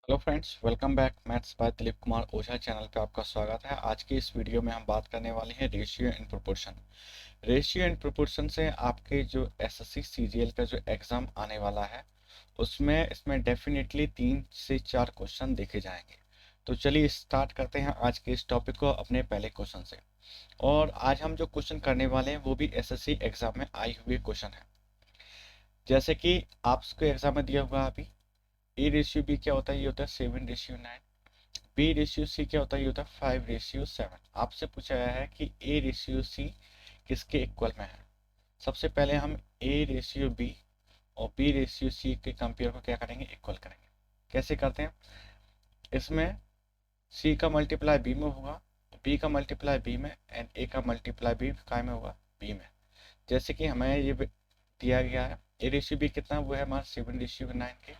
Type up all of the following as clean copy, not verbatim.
Hello friends, welcome back. Maths by Dilip Kumar Ojha channel पे आपका स्वागत है। आज की इस वीडियो में हम बात करने वाले हैं ratio and proportion. Ratio and proportion से आपके जो एसएससी सीजीएल का जो एग्ज़ाम आने वाला है उसमें इसमें डेफिनेटली 3 से 4 क्वेश्चन देखे जाएंगे। तो चलिए स्टार्ट करते हैं आज के इस टॉपिक को अपने पहले क्वेश्चन से। और आज हम जो क्वेश्चन करने वाले हैं वो भी एसएससी एग्ज़ाम में आए हुए क्वेश्चन है। जैसे कि आपको एग्ज़ाम में दिया हुआ है अभी ए रेशियो बी क्या होता है, ये होता है 7:9। बी रेशियो सी क्या होता है, ये होता है 5:7। आपसे पूछा गया है कि ए रेशियो सी किसके इक्वल में है। सबसे पहले हम ए रेशियो बी और बी रेशियो सी के कंपेयर को क्या करेंगे, इक्वल करेंगे। कैसे करते हैं, इसमें सी का मल्टीप्लाई बी में होगा, बी का मल्टीप्लाई बी में, एंड ए का मल्टीप्लाई बी काय में होगा, बी में। जैसे कि हमें ये दिया गया है ए रेशियो बी कितना, वो है हमारा 7:9 के,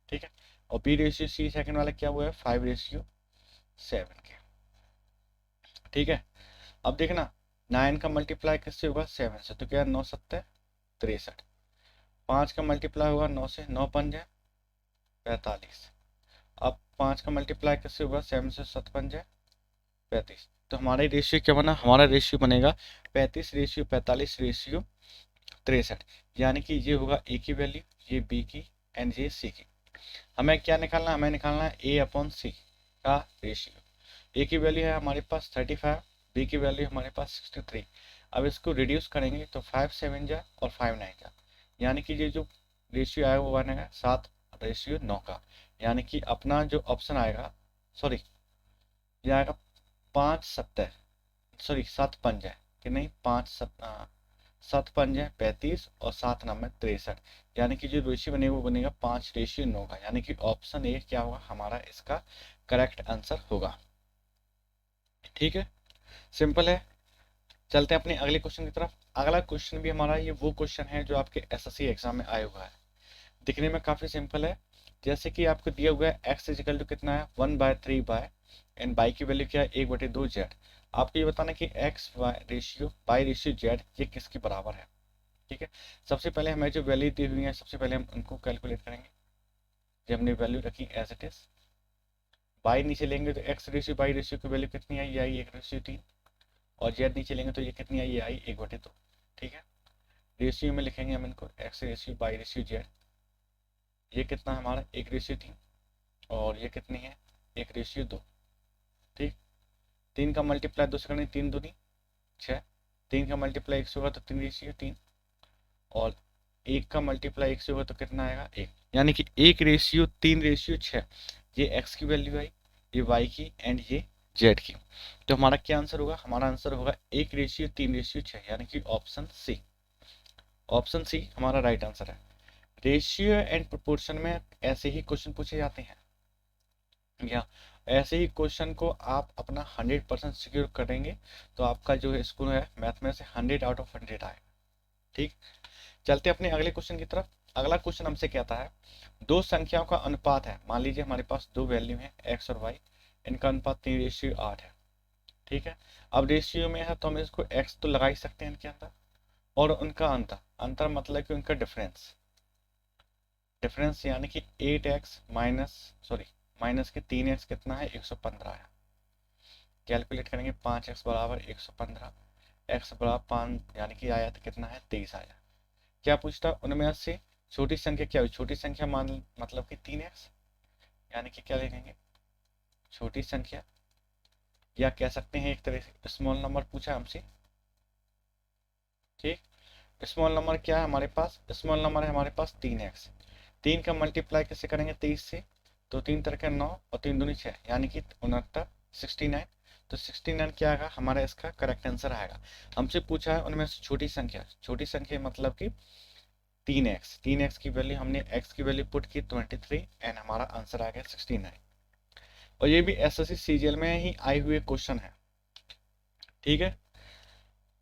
ठीक है। और बी रेशियो सी सेकंड वाला क्या हुआ है, 5:7 के, ठीक है। अब देखना 9 का मल्टीप्लाई किससे होगा, 7 से, तो क्या 9×7=63। 5 का मल्टीप्लाई होगा 9 से, 9×5=45। अब 5 का मल्टीप्लाई किससे होगा, 7 से, 7×5=35। तो हमारा रेशियो क्या बना, हमारा रेशियो बनेगा 35:45:63। यानी कि ये होगा ए की वैल्यू, ये बी की, एंड ये सी की। हमें क्या निकालना, हमें निकालना है ए अपॉन सी का रेशियो। ए की वैल्यू है हमारे पास 35, बी की वैल्यू हमारे पास 63। अब इसको रिड्यूस करेंगे तो 5 7 जा और 5 9 जा, यानी कि ये जो रेशियो आएगा वो बनेगा 7:9 का। यानी कि अपना जो ऑप्शन आएगा, सॉरी, ये आएगा 5 7, सॉरी 7 5 कि नहीं, 7 5 35 और 7 9 63। यानी कि जो रेशियो बनेगा वो बनेगा 5:9 का। यानी कि ऑप्शन ए क्या होगा हमारा इसका करेक्ट आंसर होगा। ठीक है, सिंपल है। चलते हैं अपने अगले क्वेश्चन की तरफ। अगला क्वेश्चन भी हमारा ये वो क्वेश्चन है जो आपके एसएससी एग्जाम में आया हुआ है। दिखने में काफी सिंपल है। जैसे कि आपको दिया हुआ है x इजिकल टू कितना है, 1/3 बाय, एंड बाई की वैल्यू क्या है, 1/2 z। आपको ये बताना कि x y ratio by ratio z ये किसके बराबर है। ठीक है, सबसे पहले हमें जो वैल्यू दी हुई है सबसे पहले हम उनको कैलकुलेट करेंगे। जब हमने वैल्यू रखी एज इट इज, बाई नीचे लेंगे तो x रेशियो बाई रेशियो की वैल्यू कितनी आई, ये आई 1/3। और जेड नीचे लेंगे तो ये कितनी आई, ये आई 1/2। ठीक है, रेशियो में लिखेंगे हम इनको, x ratio by ratio Z, ये कितना है हमारा 1/3, और ये कितनी है 1/2। ठीक, 3 का मल्टीप्लाई 2 से करेंगे, 3 दूनी 6। 3 का मल्टीप्लाई 1 से होगा तो 3/3, और 1 का मल्टीप्लाई 1 से होगा तो कितना आएगा 1। यानी कि 1:3/6। ये x की वैल्यू आई, ये y की, एंड ये z की। तो हमारा क्या आंसर होगा, हमारा आंसर होगा 1:3/6, यानी कि ऑप्शन सी। ऑप्शन सी हमारा राइट आंसर है। रेशियो एंड प्रोपोर्शन में ऐसे ही क्वेश्चन पूछे जाते हैं, या ऐसे ही क्वेश्चन को आप अपना 100% सिक्योर करेंगे तो आपका जो स्कोर है मैथ में से 100/100 आएगा। ठीक, चलते अपने अगले क्वेश्चन की तरफ। अगला क्वेश्चन हमसे कहता है दो संख्याओं का अनुपात है। मान लीजिए हमारे पास दो वैल्यू है x और y, इनका अनुपात 3:8 है। ठीक है, अब रेशियो में है तो हम इसको x तो लगा ही सकते हैं इनके अंदर, और उनका अंतर, अंतर मतलब कि उनका डिफरेंस, डिफरेंस यानी कि 8x माइनस, सॉरी माइनस के 3x कितना है, 115 है। कैलकुलेट करेंगे 5x बराबर 115, x बराबर 5 यानी कि आया तो कितना है 23 आया। क्या पूछता उनमें से छोटी संख्या क्या हुई, छोटी संख्या मान मतलब कि 3x, यानी कि क्या लिखेंगे छोटी संख्या, या कह सकते हैं एक तरह से स्मॉल नंबर पूछा हमसे। ठीक, स्मॉल नंबर क्या है हमारे पास, स्मॉल नंबर है हमारे पास 3x। 3 का मल्टीप्लाई कैसे करेंगे 23 से, तो 3 तरह 9 और 3 दूनी 6, यानी कि 69, 69। तो 69 क्या आएगा हमारा, इसका करेक्ट आंसर आएगा। हमसे पूछा है उनमें से छोटी संख्या, छोटी संख्या मतलब कि 3x, 3x की वैल्यू हमने x की वैल्यू पुट की 23, एंड हमारा आंसर आ गया 69। और ये भी एसएससी सीजीएल में ही आए हुए क्वेश्चन है। ठीक है,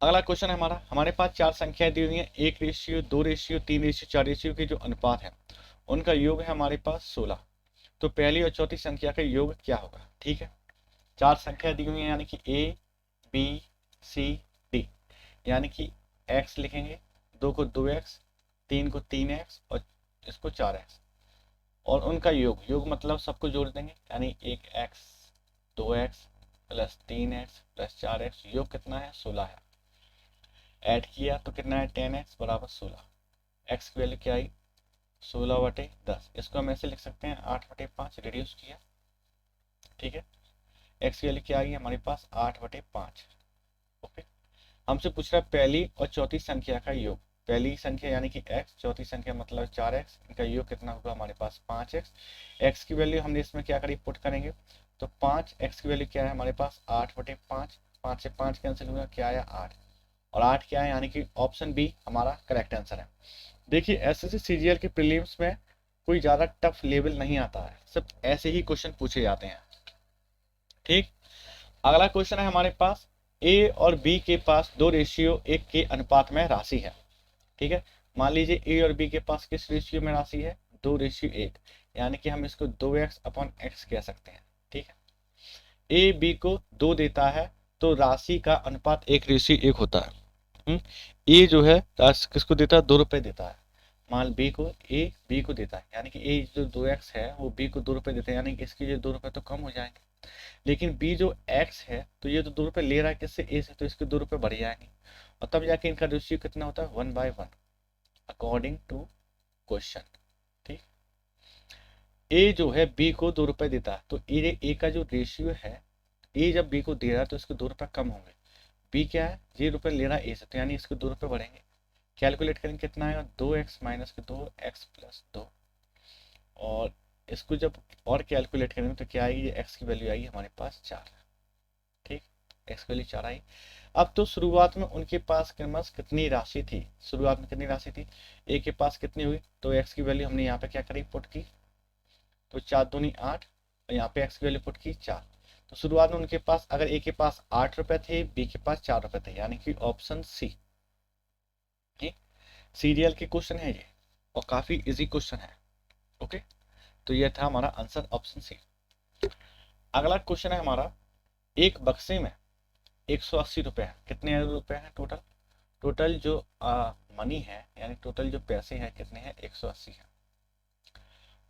अगला क्वेश्चन है हमारा, हमारे पास चार संख्याएं दी हुई हैं, 1:2:3:4 के जो अनुपात है उनका योग है हमारे पास 16। तो पहली और चौथी संख्या का योग क्या होगा। ठीक है, चार संख्या दी हुई है यानी कि ए बी सी डी, यानी कि x लिखेंगे, 2 को 2x, 3 को 3x, और इसको 4x। और उनका योग मतलब सबको जोड़ देंगे, यानी 1x 2x plus 3x plus 4x, योग कितना है 16 है। ऐड किया तो कितना है 10x बराबर 16, x की वैल्यू क्या आई 16/10। इसको हम ऐसे लिख सकते हैं 8/5 रिड्यूस किया, ठीक है। x की वैल्यू क्या आई हमारे पास 8/5। ओके, हमसे पूछ रहा है पहली और चौथी संख्या का योग। पहली संख्या यानी कि x, चौथी संख्या मतलब 4x, इनका योग कितना होगा हमारे पास 5x। x की वैल्यू हमने इसमें क्या करी पुट करेंगे, तो 5x की वैल्यू क्या है हमारे पास 8/5, 5 से 5 कैंसिल हुआ, क्या आया 8, और 8 क्या है, यानी कि ऑप्शन बी हमारा करेक्ट आंसर है। देखिए एसएससी सीजीएल के प्रीलिम्स में कोई ज़्यादा टफ लेवल नहीं आता है, सब ऐसे ही क्वेश्चन पूछे जाते हैं, ठीक। अगला क्वेश्चन है हमारे पास, ए और बी के पास 2:1 के अनुपात में राशि है, ठीक है। मान लीजिए ए और बी के पास किस रेशियो में राशि है 2:1, यानी कि हम इसको 2x/x कह सकते हैं, ठीक है। ए बी को 2 देता है तो राशि का अनुपात 1:1 होता है। ए जो है किसको देता है 2 रुपए देता है, मान बी को ए बी को देता है, यानी कि ए जो 2x है वो बी को 2 रुपए देता है, यानी कि इसके ये 2 रुपए तो कम हो जाएंगे। लेकिन बी जो x है तो ये तो 2 रुपए ले रहा है किससे ए से, तो इसके 2 रुपए बढ़ जाएंगे, और तब जाके इनका रेशियो कितना होता है 1/1 अकॉर्डिंग टू क्वेश्चन, ठीक। ए जो है बी को 2 रुपए देता है तो ए का जो रेशियो है, ए जब बी को दे रहा है तो इसके 2 रुपए कम होंगे। बी क्या है ये रुपए ले रहा है ए से, तो यानी इसके 2 रुपए बढ़ेंगे। कैलकुलेट करेंगे कितना आएगा 2x - 2x + 2, और इसको जब और कैलकुलेट करेंगे तो क्या आएगी, x की वैल्यू आएगी हमारे पास 4, ठीक। x की वैल्यू 4 आई। अब तो शुरुआत में उनके पास कितनी राशि थी, शुरुआत में कितनी राशि थी, ए के पास कितनी हुई, तो x की वैल्यू हमने यहाँ पे क्या करी पुट की, तो 4 दूनी 8, और यहाँ पे x की वैल्यू पुट की 4। तो शुरुआत में उनके पास अगर ए के पास 8 रुपए थे, बी के पास 4 रुपए थे, यानी कि ऑप्शन सी, ठीक। सीरियल के क्वेश्चन है ये और काफी इजी क्वेश्चन है, ओके। तो ये था हमारा आंसर ऑप्शन सी। अगला क्वेश्चन है हमारा, एक बक्से में 180 रुपए है, कितने रुपए हैं टोटल, टोटल जो मनी है यानी टोटल जो पैसे हैं कितने हैं 180 है,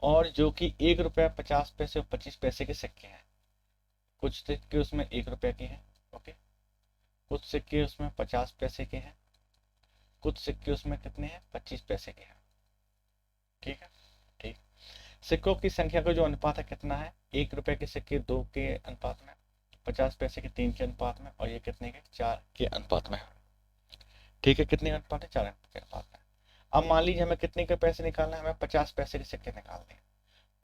और जो कि 1 रुपया 50 पैसे और 25 पैसे के सिक्के हैं। कुछ सिक्के उसमें 1 रुपये के हैं, ओके, कुछ सिक्के उसमें 50 पैसे के हैं, कुछ सिक्के उसमें कितने हैं 25 पैसे के हैं, ठीक है, ठीक। सिक्कों की संख्या का जो अनुपात है कितना है, 1 रुपए के सिक्के 2 के अनुपात में, 50 पैसे के 3 के अनुपात में, और ये कितने के 4 के अनुपात में, ठीक है। कितने अनुपात है 4 के अनुपात में। अब मान लीजिए हमें कितने के पैसे निकालना है, हमें 50 पैसे के सिक्के निकालने हैं,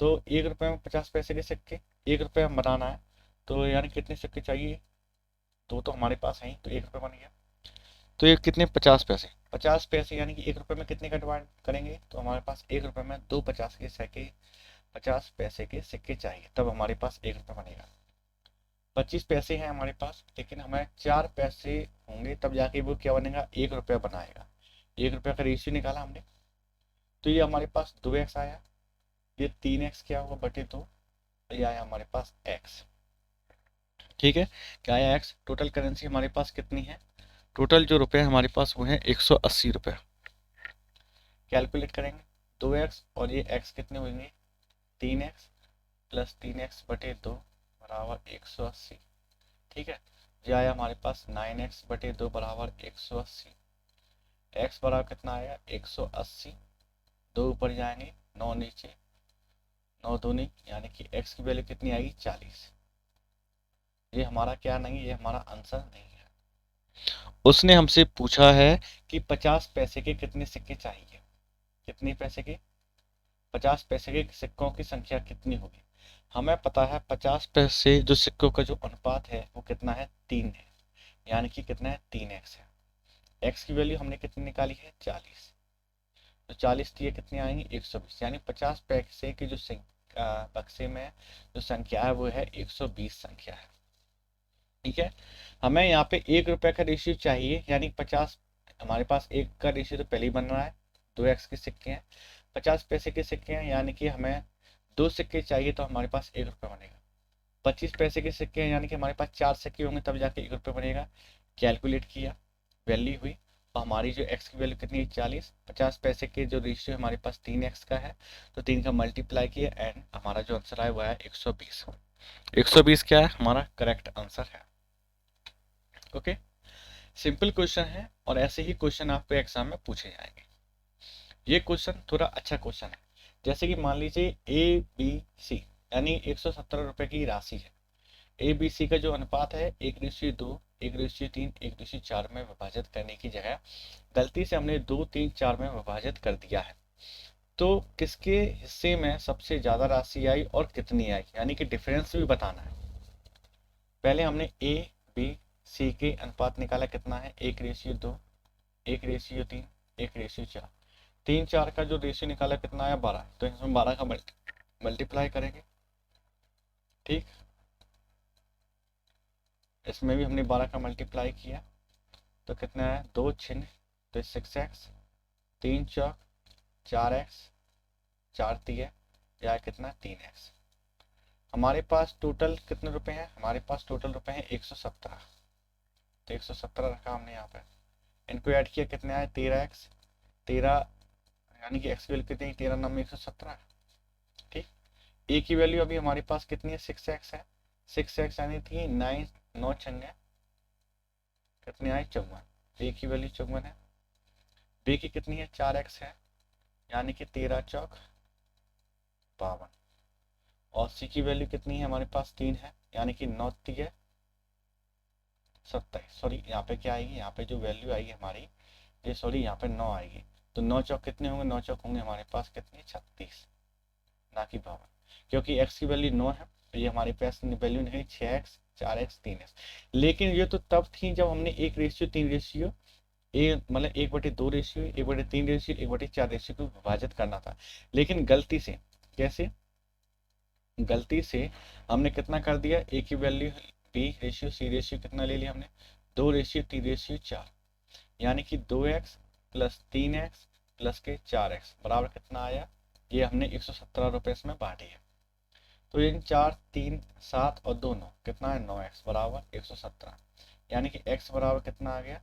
तो 1 रुपए में 50 पैसे के सिक्के, 1 रुपये में बनाना है, तो यानी कितने सिक्के चाहिए, 2 तो हमारे पास है, तो 1 रुपये बन गया। तो ये कितने 50 पैसे, 50 पैसे यानी कि 1 रुपये में कितने का डिवाइड करेंगे, तो हमारे पास 1 रुपये में 2 50 के सिक्के 50 पैसे के सिक्के चाहिए, तब हमारे पास 1 रुपये बनेगा। 25 पैसे हैं हमारे पास, लेकिन हमें 4 पैसे होंगे तब जाके वो क्या बनेगा 1 रुपया बनाएगा। 1 रुपये का रेशियो निकाला हमने, तो ये हमारे पास 2x आया, ये 3x क्या हुआ बटे 2, ये आया हमारे पास x, ठीक है। क्या आया x। टोटल करेंसी हमारे पास कितनी है, टोटल जो रुपए हमारे पास वो है 180 रुपये। कैलकुलेट करेंगे 2x और ये x कितने होंगे 3x + 3x बटे 2 बराबर 180, ठीक है। ये आया हमारे पास 9x बटे 2 बराबर 180, x बराबर कितना आएगा 180, 2 ऊपर जाएंगे 9 नीचे, 9 दूनी यानी कि x की वैल्यू कितनी आएगी 40। ये हमारा क्या नहीं, ये हमारा आंसर नहीं है। उसने हमसे पूछा है कि 50 पैसे के कितने सिक्के चाहिए, कितने पैसे के 50 पैसे के सिक्कों की संख्या कितनी होगी। हमें पता है 50 पैसे जो सिक्कों का जो अनुपात है वो कितना है 3 है, यानी कि कितना है 3x है। x की वैल्यू हमने कितनी निकाली है 40, तो 40 दिए कितने आएंगे 120, यानी 50 पैसे की जो बक्से में जो संख्या है वो है 120 संख्या है, ठीक है। हमें यहाँ पे 1 रुपये का रेशियो चाहिए, यानी 50 हमारे पास 1 का रेशियो तो पहले ही बन रहा है, 2x के सिक्के हैं, 50 पैसे के सिक्के हैं, यानी कि हमें 2 सिक्के चाहिए तो हमारे पास 1 रुपये बनेगा। 25 पैसे के सिक्के हैं, यानी कि हमारे पास 4 सिक्के होंगे तब जाके 1 रुपये बनेगा। कैलकुलेट किया वैल्यू हुई तो हमारी जो x की वैल्यू कितनी है 40, 50 पैसे के जो रेशियो हमारे पास 3x का है, तो 3 का मल्टीप्लाई किया एंड हमारा जो आंसर आया वो है 120। 120 क्या है हमारा करेक्ट आंसर है। ओके, सिंपल क्वेश्चन है और ऐसे ही क्वेश्चन आपको एग्जाम में पूछे जाएंगे। ये क्वेश्चन थोड़ा अच्छा क्वेश्चन है। जैसे कि मान लीजिए ए बी सी यानी 117 रुपए की राशि है। ए बी सी का जो अनुपात है 1:2, 1:3, 1:4 में विभाजित करने की जगह गलती से हमने 2, 3, 4 में विभाजित कर दिया है। तो किसके हिस्से में सबसे ज्यादा राशि आई और कितनी आई, यानी कि डिफरेंस भी बताना है। पहले हमने ए बी सी के अनुपात निकाला, कितना है 1:2, 1:3, 1:4। 3, 4 का जो रेशियो निकाला कितना आया 12, तो इसमें 12 का मल्टीप्लाई करेंगे। ठीक, इसमें भी हमने 12 का मल्टीप्लाई किया तो कितना है 2 चिन्ह, तो 6x, 3 चौक 4x, 4 तिये या कितना 3x। हमारे पास टोटल कितने रुपए हैं, हमारे पास टोटल रुपए हैं 117। तो 117 रखा हमने यहाँ पे, इनको ऐड किया कितने आए 13x, 13 यानी कि x की वैल्यू कितनी 13 9 में 117। ठीक, ए की वैल्यू अभी हमारे पास कितनी है 6x है, 6x यानी थी 9 9 छंगे कितने आए 54, ए की वैल्यू 54 है। बी की कितनी है 4x है यानी कि 13 चौक 52, और सी की वैल्यू कितनी है हमारे पास 3 है यानी कि 9 तिये 27। सॉरी यहाँ पे क्या आएगी, यहाँ पे जो वैल्यू आएगी हमारी ये, सॉरी यहाँ पे 9 आएगी। तो 9 चौक कितने होंगे, 9 चौक होंगे हमारे पास कितने 36, ना कि 52, क्योंकि x की वैल्यू 9 है तो ये हमारे पास वैल्यू नहीं 6x, 4x, 3x। लेकिन ये तो तब थी जब हमने 1:3 ए मतलब 1/2 रेशियो, 1/3 रेशियो, 1/4 रेशियो को विभाजित करना था। लेकिन गलती से, कैसे गलती से हमने कितना कर दिया, ए की वैल्यू बी रेशियो सी रेशियो कितना ले लिया हमने 2:3:4, यानी कि 2x प्लस 3x प्लस के 4x बराबर कितना आया, ये हमने 117 रुपए इसमें बांटी है। तो इन 4, 3, 7 और 2 9 कितना है 9x बराबर 117, यानी कि x बराबर कितना आ गया,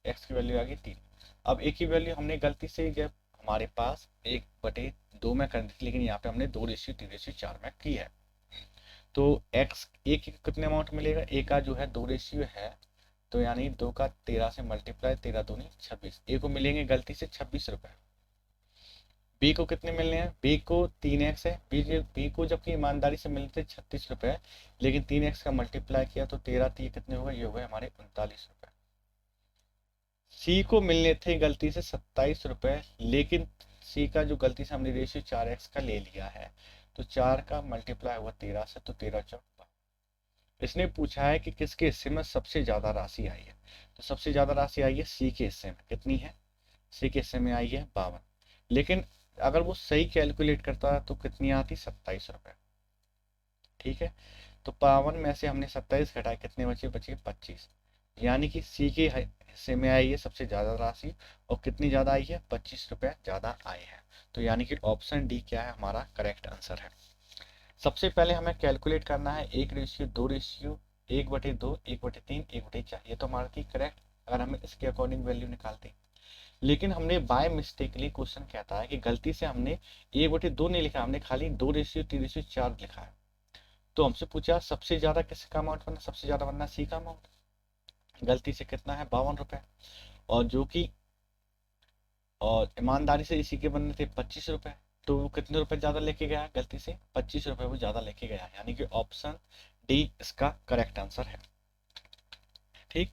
x की वैल्यू आ गई 3। अब a की वैल्यू हमने गलती से जब हमारे पास 1/2 में कर दी थी, लेकिन यहाँ पे हमने 2:3:4 में की है। तो x a की कितने अमाउंट मिलेगा, a का जो है 2 रेशियो है, तो यानी 2 का 13 से मल्टीप्लाई, 13 दूनी 26, a को मिलेंगे गलती से 26 रुपए। बी को कितने मिलने हैं, बी को 3x है, बी को जबकि ईमानदारी से मिलते 36 रुपए, लेकिन 3x का मल्टीप्लाई किया तो 13 3 कितने हो गए, ये हो गए हमारे 39 रुपए। सी को मिलने थे गलती से 27 रुपए, लेकिन सी का जो गलती से हमने रेशियो 4x का ले लिया है, तो 4 का मल्टीप्लाई हुआ 13 से, तो 13 चौक। इसने पूछा है कि किसके हिस्से में सबसे ज्यादा राशि आई है, तो सबसे ज्यादा राशि आई है सी के हिस्से में, कितनी है सी के हिस्से में आई है 52। लेकिन अगर वो सही कैलकुलेट करता तो कितनी आती 27 रुपए। ठीक है, तो 52 में से हमने 27 घटाए, कितने बचे, बचे 25, यानी कि सी के हिस्से में आई है सबसे ज्यादा राशि, और कितनी ज्यादा आई है 25 रुपए ज्यादा आए हैं। तो यानी कि ऑप्शन डी क्या है हमारा करेक्ट आंसर है। सबसे पहले हमें कैलकुलेट करना है 1:2 रेशियो, 1/2, 1/3, 1/4, ये तो हमारा थी करेक्ट अगर हमें इसके अकॉर्डिंग वैल्यू निकालते। लेकिन हमने बाय मिस्टेकली, क्वेश्चन कहता है कि गलती से हमने 1/2 नहीं लिखा, हमने खाली 2:3:4 लिखा है। तो हमसे पूछा सबसे ज्यादा किसका अमाउंट बनना, सबसे ज्यादा बनना सी का अमाउंट, गलती से कितना है 52 रुपए, और जो कि और ईमानदारी से इसी के बनने थे 25 रुपए, तो वो कितने रुपए ज्यादा लेके गया, गलती से 25 रुपए वो ज्यादा लेके गया, यानी कि ऑप्शन डी इसका करेक्ट आंसर है। ठीक,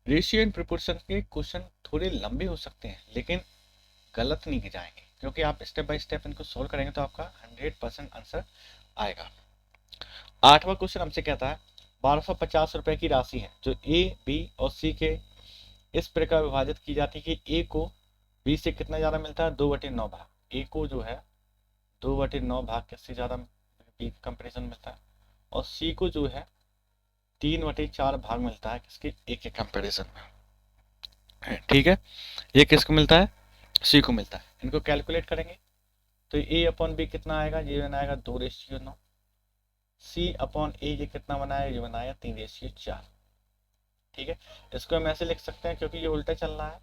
रेशियो एंड प्रोपोर्शन के क्वेश्चन थोड़े लंबे हो सकते हैं लेकिन गलत नहीं जाएंगे, क्योंकि आप स्टेप बाय स्टेप इनको सोल्व करेंगे तो आपका 100% आंसर आएगा। 8वां क्वेश्चन हमसे कहता है 1250 रुपए की राशि है जो ए बी और सी के इस प्रकार विभाजित की जाती है कि ए को बी से कितना ज्यादा मिलता है 2/9 भाग, ए को जो है 2/9 भाग किससे ज्यादा बी कंपेरिजन मिलता है, और सी को जो है 3/4 भाग मिलता है किसके ए के कंपेरिजन में। ठीक है, ये किसको मिलता है सी को मिलता है। इनको कैलकुलेट करेंगे तो ए अपॉन बी कितना आएगा, ये बनाएगा 2:9, सी अपॉन ए ये कितना बनाएगा, ये बनाएगा 3:4। ठीक है, इसको हम ऐसे लिख सकते हैं क्योंकि ये उल्टा चल रहा है,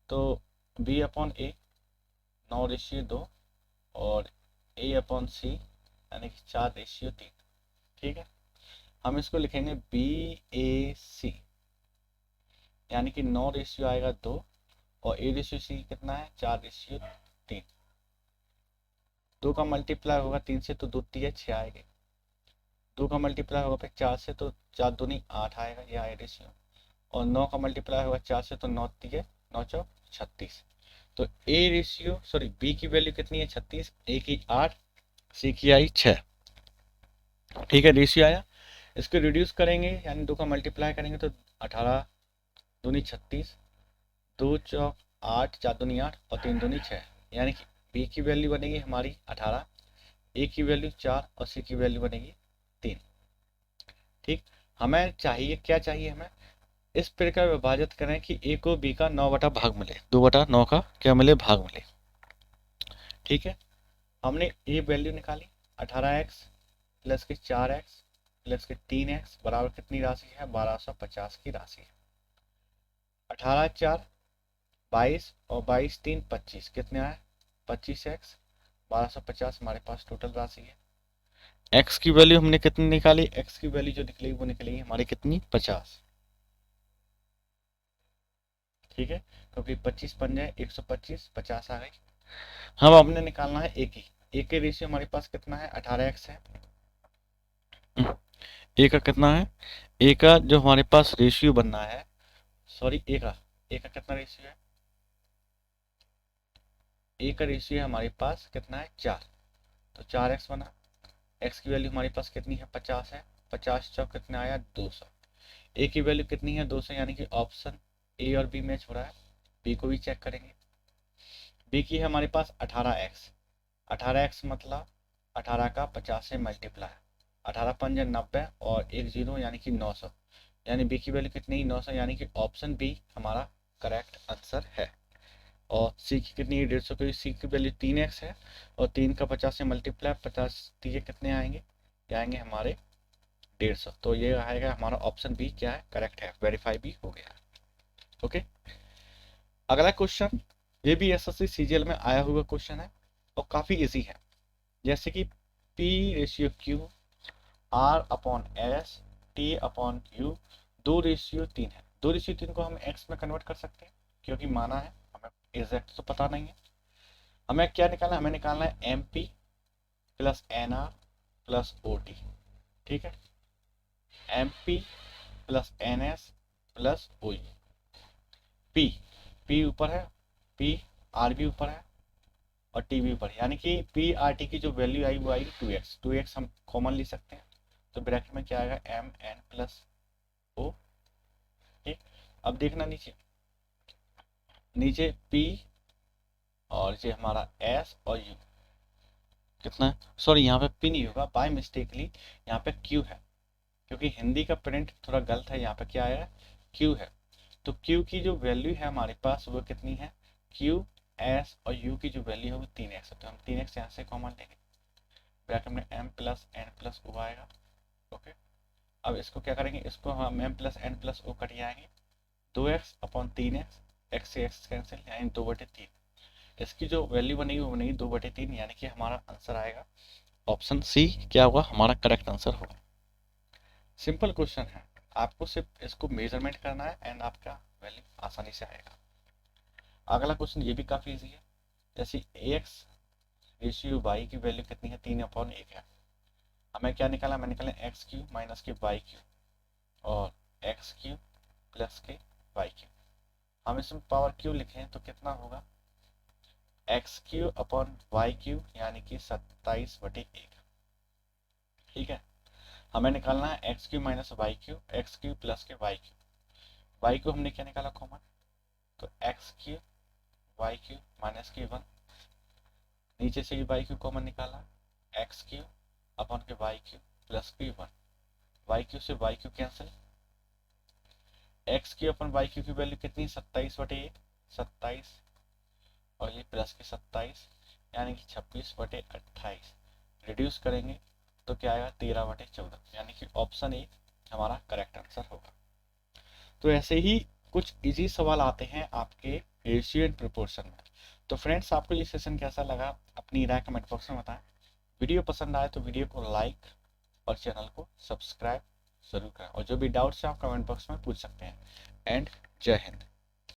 तो बी अपॉन ए 9:2 और ए अपॉन सी यानी कि 4:3। ठीक है, हम इसको लिखेंगे बी ए सी यानी कि 9 आएगा 2 और ए रेशियो सी कितना है 4:3। 2 का मल्टीप्लाई होगा 3 से तो 2 3 6 आएगी, 2 का मल्टीप्लाई होगा फिर 4 से तो 4 दूनी 8 आएगा, ये आए रेशियो। और 9 का मल्टीप्लाई होगा 4 से तो 9 3 9 4 36। तो ए रेशियो सॉरी बी की वैल्यू कितनी है 36, ए की 8, सी की आई 6। ठीक है, रेशियो आया। इसको रिड्यूस करेंगे यानी 2 का मल्टीप्लाई करेंगे तो 18 दूनी 36, 2 चौक 8, 4 दूनी 8 और 3 दूनी 6, यानी कि बी की वैल्यू बनेगी हमारी 18, ए की वैल्यू 4 और सी की वैल्यू बनेगी 3। ठीक, हमें चाहिए क्या चाहिए, हमें इस प्रकार विभाजित करें कि ए को बी का 9 बटा भाग मिले, 2/9 का क्या मिले भाग मिले। ठीक है, हमने ए वैल्यू निकाली 18x प्लस के 4x प्लस के 3x बराबर कितनी राशि है 1250 की राशि है। 18 4 22 और 22 3 25 कितने आए 25x 1250 हमारे पास टोटल राशि है। x की वैल्यू हमने कितनी निकाली, x की वैल्यू जो निकलेगी वो निकलेगी हमारी कितनी 50। ठीक है, क्योंकि 25 बन जाए 125 50 आ गई। हम हमने निकालना है ए की, ए के रेशियो हमारे पास कितना है 18x है। ए का कितना है, ए का जो हमारे पास रेशियो बनना है, सॉरी ए का कितना रेशियो है, ए का रेशियो है हमारे पास कितना है 4, तो 4x बना। x की वैल्यू हमारे पास कितनी है 50 है, 50 चौक कितना आया 200। ए की वैल्यू कितनी है 200 यानी कि ऑप्शन ए और बी मैच हो रहा है। बी को भी चेक करेंगे, बी की है हमारे पास 18x, 18x मतलब 18 का 50 से मल्टीप्लाई, 18 पंजे 90 और 1 0 यानी कि 900, यानी बी की वैल्यू कितनी है 900, यानी कि ऑप्शन बी हमारा करेक्ट आंसर है। और सी की कितनी है 150, क्योंकि सी की वैल्यू 3x है और 3 का 50 से मल्टीप्लाई 50 दिए कितने आएंगे, ये आएंगे हमारे 150। तो ये आएगा हमारा ऑप्शन बी क्या है करेक्ट है, वेरीफाई भी हो गया। ओके, अगला क्वेश्चन ये भी एसएससी सीजीएल में आया हुआ क्वेश्चन है और काफी इजी है। जैसे कि P ratio Q R upon S T upon U 2:3 है। 2:3 को हम x में कन्वर्ट कर सकते हैं क्योंकि माना है, हमें एग्जैक्ट तो पता नहीं है। हमें क्या निकालना है, हमें निकालना है MP plus NR plus OT। ठीक है, MP plus NS plus OE। P ऊपर है, PR भी ऊपर है और टी भी ऊपर, यानी कि PR/T की जो वैल्यू आई वो आएगी 2x। 2x हम कॉमन ले सकते हैं, तो ब्रैकेट में क्या आएगा MN प्लस O। ठीक, अब देखना नीचे, नीचे P और ये हमारा S और U कितना है, सॉरी यहाँ पे P नहीं होगा, बाय मिस्टेकली यहाँ पे Q है, क्योंकि हिंदी का प्रिंट थोड़ा गलत है, यहाँ पे क्या आया Q है। तो Q की जो वैल्यू है हमारे पास वो कितनी है, Q S और U की जो वैल्यू है वो 3x है, तो हम 3x यहाँ से कॉमन लेंगे, ब्रैकेट में M plus N plus O आएगा। ओके, अब इसको क्या करेंगे, इसको हम M plus N plus O cut जाएंगे, 2x अपॉन 3x, x से x कैंसिल यानी 2/3। इसकी जो वैल्यू बनेगी वो बनेगी 2/3, यानी कि हमारा आंसर आएगा ऑप्शन सी क्या होगा हमारा करेक्ट आंसर होगा। सिंपल क्वेश्चन है, आपको सिर्फ इसको मेजरमेंट करना है एंड आपका वैल्यू आसानी से आएगा। अगला क्वेश्चन ये भी काफी इजी है, जैसे ax रेशियो y की वैल्यू कितनी है 3/1 है। हमें क्या निकाला, हमें निकाला एक्स क्यू माइनस के वाई क्यू और एक्स क्यू प्लस के वाई क्यू। हम इसमें पावर क्यू लिखें तो कितना होगा x q upon y q यानी कि 27/1। ठीक है, हमें निकालना है x q minus y q, x q plus के वाई क्यू। वाई क्यू हमने क्या निकाला कॉमन, तो x Q y q minus k 1, नीचे से भी वाई क्यू कॉमन निकाला, x q upon k y q plus k 1, y q से y q cancel, x q upon y q की वैल्यू कितनी 27/1, 27 और ये प्लस के 27 यानी कि 26/28। रिड्यूस करेंगे तो क्या आएगा 13/14, यानी कि ऑप्शन ए हमारा करेक्ट आंसर होगा। तो ऐसे ही कुछ इजी सवाल आते हैं आपके रेशियो एंड प्रोपोर्शन में। तो फ्रेंड्स, आपको ये सेशन कैसा लगा अपनी राय कमेंट बॉक्स में बताएं। वीडियो पसंद आए तो वीडियो को लाइक और चैनल को सब्सक्राइब जरूर करें, और जो भी डाउट्स हैं आप कमेंट बॉक्स में पूछ सकते हैं। एंड जय हिंद।